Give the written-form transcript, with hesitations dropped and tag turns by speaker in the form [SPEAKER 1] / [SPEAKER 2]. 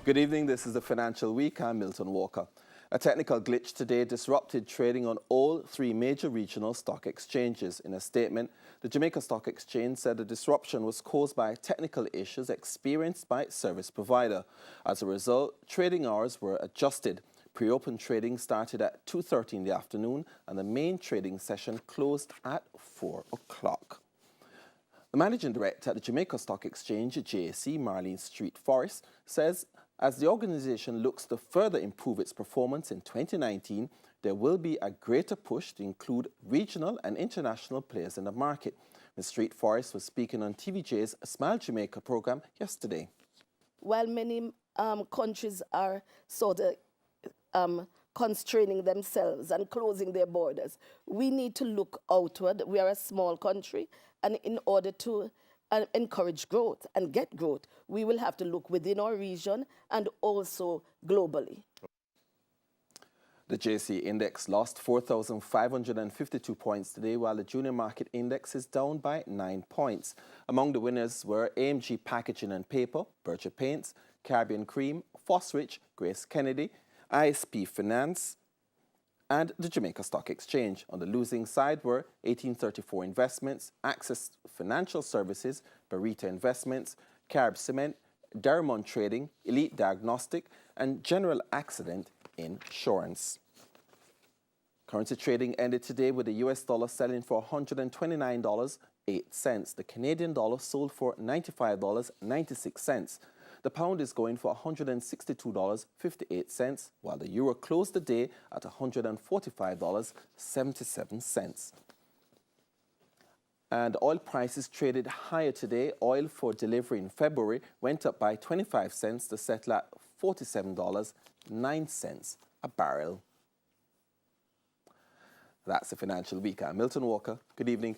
[SPEAKER 1] Good evening, this is the Financial Week. I'm Milton Walker. A technical glitch today disrupted trading on all three major regional stock exchanges. In a statement, the Jamaica Stock Exchange said the disruption was caused by technical issues experienced by its service provider. As a result, trading hours were adjusted. Pre-open trading started at 2:30 in the afternoon and the main trading session closed at 4 o'clock. The managing director at the Jamaica Stock Exchange, JAC, Marlene Street Forrest, says as the organization looks to further improve its performance in 2019, there will be a greater push to include regional and international players in the market. Ms. Street Forrest was speaking on TVJ's Smile Jamaica program yesterday.
[SPEAKER 2] While many countries are sort of constraining themselves and closing their borders, we need to look outward. We are a small country, and in order to encourage growth and get growth, we will have to look within our region and also globally.
[SPEAKER 1] The JC index lost 4,552 points today, while the junior market index is down by 9 points. Among the winners were AMG Packaging and Paper, Bircher Paints, Caribbean Cream, Fosrich, Grace Kennedy, ISP Finance, and the Jamaica Stock Exchange. On the losing side were 1834 Investments, Access Financial Services, Barita Investments, Carib Cement, Derrimont Trading, Elite Diagnostic, and General Accident Insurance. Currency trading ended today with the US dollar selling for $129.08. The Canadian dollar sold for $95.96. The pound is going for $162.58, while the euro closed the day at $145.77. And oil prices traded higher today. Oil for delivery in February went up by 25 cents to settle at $47.09 a barrel. That's the Financial Week. I'm Milton Walker. Good evening.